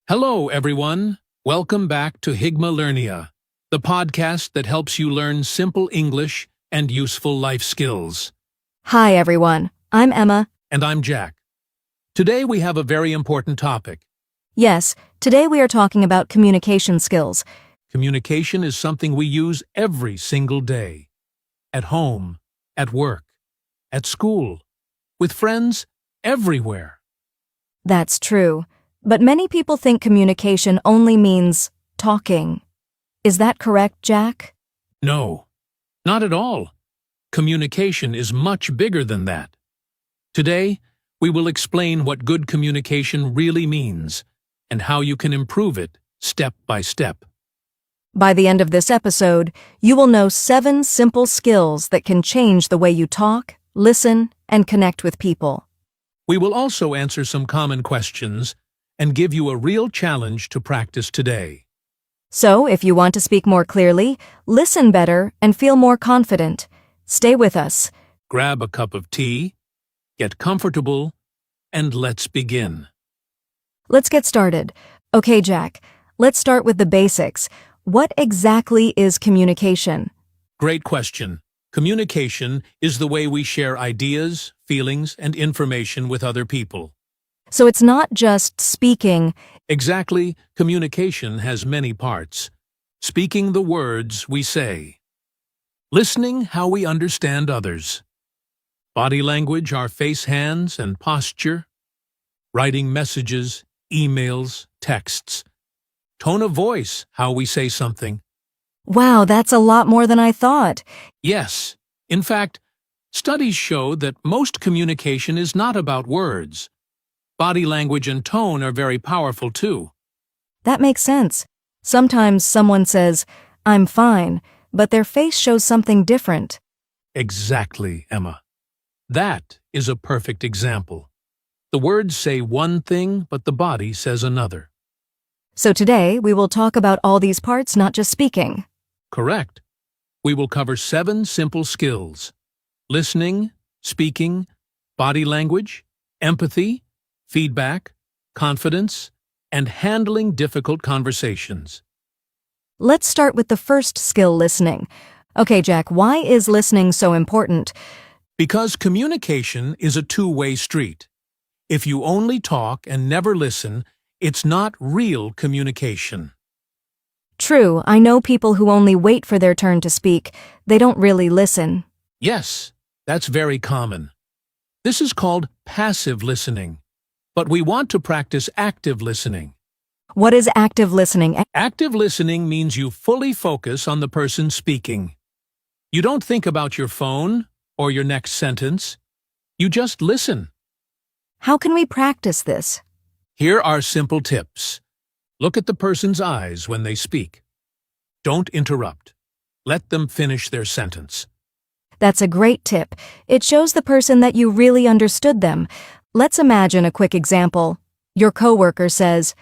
Hello, everyone. Welcome back to Higma Learnia, the podcast that helps you learn simple English and useful life skills. Hi, everyone. I'm Emma. And I'm Jack. Today we have a very important topic. Yes, today we are talking about communication skills. Communication is something we use every single day. At home, at work, at school, with friends, everywhere. That's true. But many people think communication only means talking. Is that correct, Jack? No, not at all. Communication is much bigger than that. Today, we will explain what good communication really means and how you can improve it step by step. By the end of this episode, you will know 7 simple skills that can change the way you talk, listen, and connect with people. We will also answer some common questions and give you a real challenge to practice today. So, if you want to speak more clearly, listen better, and feel more confident, stay with us. Grab a cup of tea, get comfortable, and let's begin. Let's get started. Okay, Jack, let's start with the basics. What exactly is communication? Great question. Communication is the way we share ideas, feelings, and information with other people. So it's not just speaking. Exactly, communication has many parts. Speaking the words we say. Listening how we understand others. Body language, our face, hands, and posture. Writing messages, emails, texts. Tone of voice, how we say something. Wow, that's a lot more than I thought. Yes, in fact, studies show that most communication is not about words. Body language and tone are very powerful too. That makes sense. Sometimes someone says, "I'm fine," but their face shows something different. Exactly, Emma. That is a perfect example. The words say one thing, but the body says another. So today, we will talk about all these parts, not just speaking. Correct. We will cover 7 simple skills: listening, speaking, body language, empathy, feedback, confidence, and handling difficult conversations. Let's start with the first skill, listening. Okay, Jack, why is listening so important? Because communication is a two-way street. If you only talk and never listen, it's not real communication. True, I know people who only wait for their turn to speak. They don't really listen. Yes, that's very common. This is called passive listening. But we want to practice active listening. What is active listening? Active listening means you fully focus on the person speaking. You don't think about your phone or your next sentence. You just listen. How can we practice this? Here are simple tips. Look at the person's eyes when they speak. Don't interrupt. Let them finish their sentence. That's a great tip. It shows the person that you really understood them. Let's imagine a quick example. Your coworker says,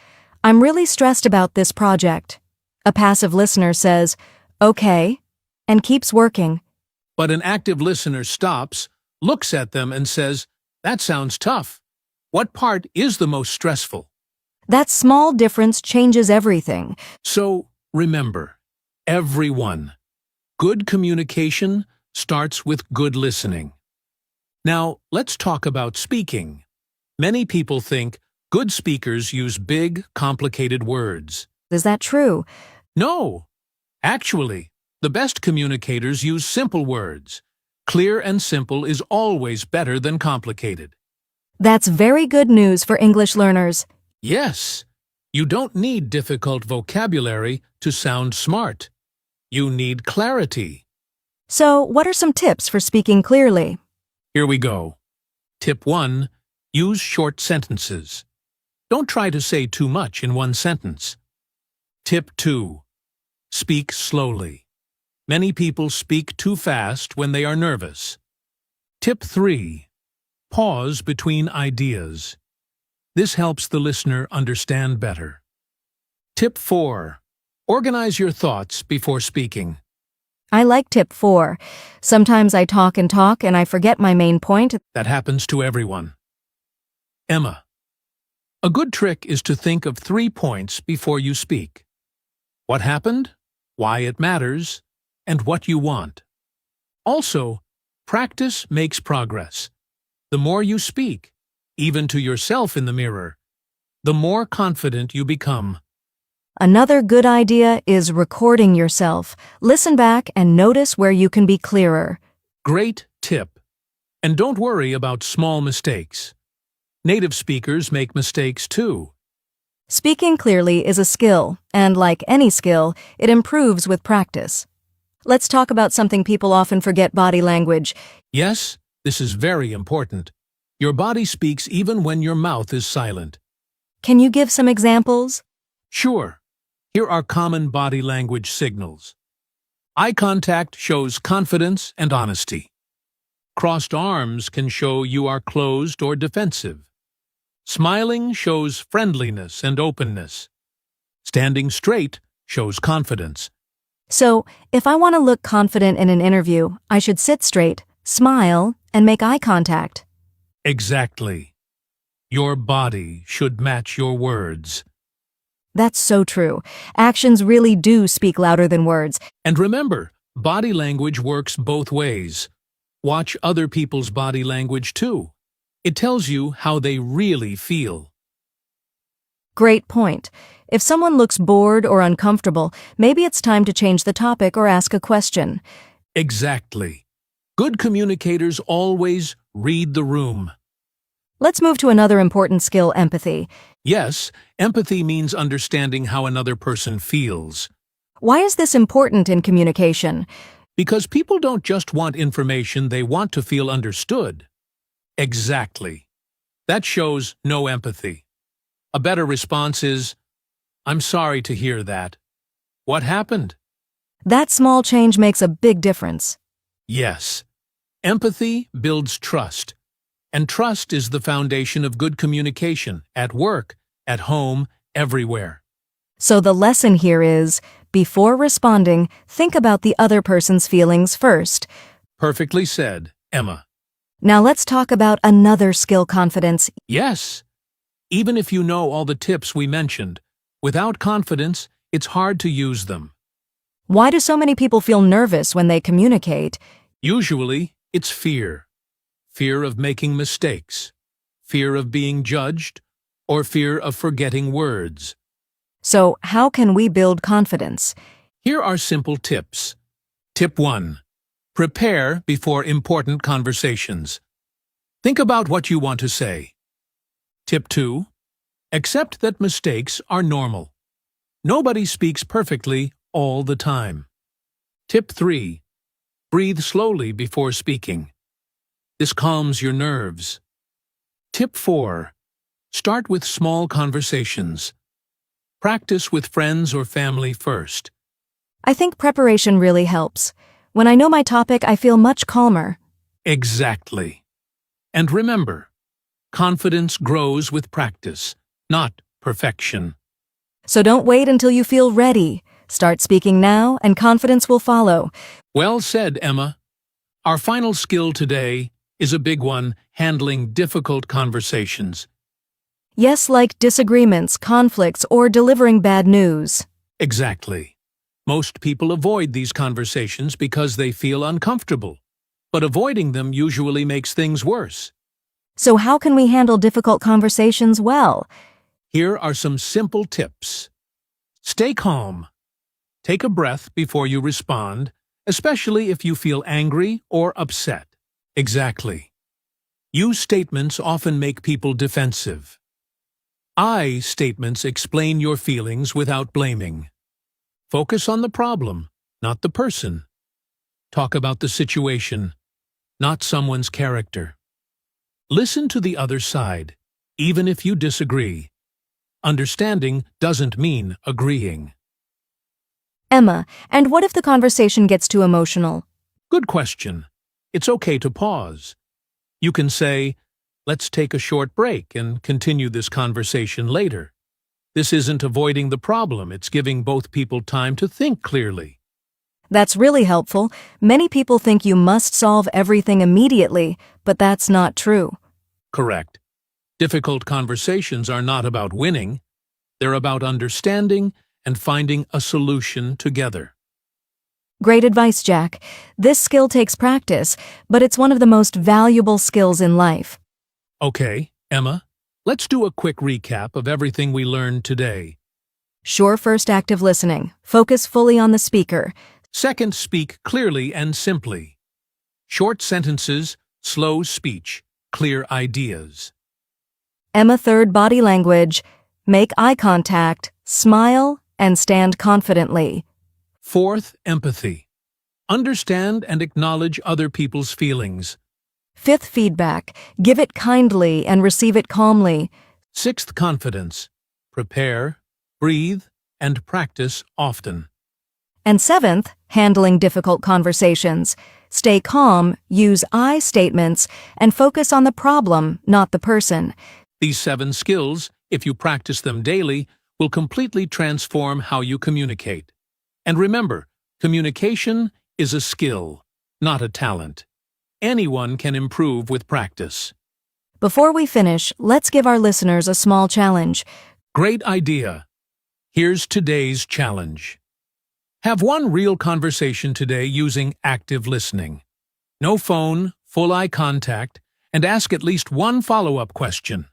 "I'm really stressed about this project." A passive listener says, "Okay," and keeps working. But an active listener stops, looks at them and says, "That sounds tough. What part is the most stressful?" That small difference changes everything. So, remember, everyone, good communication starts with good listening. Now, let's talk about speaking. Many people think good speakers use big, complicated words. Is that true? No. Actually, the best communicators use simple words. Clear and simple is always better than complicated. That's very good news for English learners. Yes, you don't need difficult vocabulary to sound smart. You need clarity. So, what are some tips for speaking clearly? Here we go. Tip 1. Use short sentences. Don't try to say too much in one sentence. Tip 2. Speak slowly. Many people speak too fast when they are nervous. Tip 3. Pause between ideas. This helps the listener understand better. Tip 4. Organize your thoughts before speaking. I like tip 4. Sometimes I talk and I forget my main point. That happens to everyone. Emma, A good trick is to think of 3 points before you speak. What happened, why it matters, and what you want. Also, practice makes progress. The more you speak, even to yourself in the mirror, the more confident you become. Another good idea is recording yourself. Listen back and notice where you can be clearer. Great tip. And don't worry about small mistakes. Native speakers make mistakes too. Speaking clearly is a skill, and like any skill, it improves with practice. Let's talk about something people often forget: body language. Yes, this is very important. Your body speaks even when your mouth is silent. Can you give some examples? Sure. Here are common body language signals. Eye contact shows confidence and honesty. Crossed arms can show you are closed or defensive. Smiling shows friendliness and openness. Standing straight shows confidence. So, if I want to look confident in an interview, I should sit straight, smile, and make eye contact. Exactly. Your body should match your words. That's so true. Actions really do speak louder than words. And remember, body language works both ways. Watch other people's body language too. It tells you how they really feel. Great point. If someone looks bored or uncomfortable, maybe it's time to change the topic or ask a question. Exactly. Good communicators always read the room. Let's move to another important skill: empathy. Yes, empathy means understanding how another person feels. Why is this important in communication? Because people don't just want information, they want to feel understood. Exactly. That shows no empathy. A better response is, "I'm sorry to hear that. What happened?" That small change makes a big difference. Yes. Empathy builds trust. And trust is the foundation of good communication at work, at home, everywhere. So the lesson here is, before responding, think about the other person's feelings first. Perfectly said, Emma. Now let's talk about another skill: confidence. Yes. Even if you know all the tips we mentioned, without confidence, it's hard to use them. Why do so many people feel nervous when they communicate? Usually, it's fear. Fear of making mistakes, fear of being judged, or fear of forgetting words. So how can we build confidence? Here are simple tips. Tip 1. Prepare before important conversations. Think about what you want to say. Tip 2. Accept that mistakes are normal. Nobody speaks perfectly all the time. Tip 3. Breathe slowly before speaking. This calms your nerves. Tip 4. Start with small conversations. Practice with friends or family first. I think preparation really helps. When I know my topic, I feel much calmer. Exactly. And remember, confidence grows with practice, not perfection. So don't wait until you feel ready. Start speaking now, and confidence will follow. Well said, Emma. Our final skill today is a big one: handling difficult conversations. Yes, like disagreements, conflicts, or delivering bad news. Exactly. Most people avoid these conversations because they feel uncomfortable, but avoiding them usually makes things worse. So how can we handle difficult conversations well? Here are some simple tips. Stay calm. Take a breath before you respond, especially if you feel angry or upset. Exactly. Use statements often make people defensive. I statements explain your feelings without blaming. Focus on the problem, not the person. Talk about the situation, not someone's character. Listen to the other side, even if you disagree. Understanding doesn't mean agreeing. Emma, and what if the conversation gets too emotional? Good question. It's okay to pause. You can say, "Let's take a short break and continue this conversation later." This isn't avoiding the problem, it's giving both people time to think clearly. That's really helpful. Many people think you must solve everything immediately, but that's not true. Correct. Difficult conversations are not about winning. They're about understanding and finding a solution together. Great advice, Jack. This skill takes practice, but it's one of the most valuable skills in life. Okay, Emma, let's do a quick recap of everything we learned today. Sure, first, active listening. Focus fully on the speaker. Second, speak clearly and simply. Short sentences, slow speech, clear ideas. Emma, third, body language. Make eye contact, smile, and stand confidently. Fourth, empathy. Understand and acknowledge other people's feelings. Fifth, feedback. Give it kindly and receive it calmly. Sixth, confidence. Prepare, breathe, and practice often. And seventh, handling difficult conversations. Stay calm, use I statements, and focus on the problem, not the person. These 7 skills, if you practice them daily, will completely transform how you communicate. And remember, communication is a skill, not a talent. Anyone can improve with practice. Before we finish, let's give our listeners a small challenge. Great idea. Here's today's challenge. Have one real conversation today using active listening. No phone, full eye contact, and ask at least one follow-up question.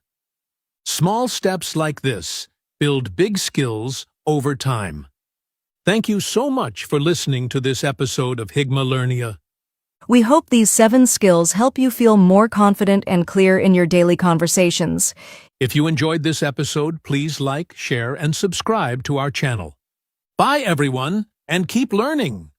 Small steps like this build big skills over time. Thank you so much for listening to this episode of Higma Learnia. We hope these 7 skills help you feel more confident and clear in your daily conversations. If you enjoyed this episode, please like, share, and subscribe to our channel. Bye, everyone, and keep learning!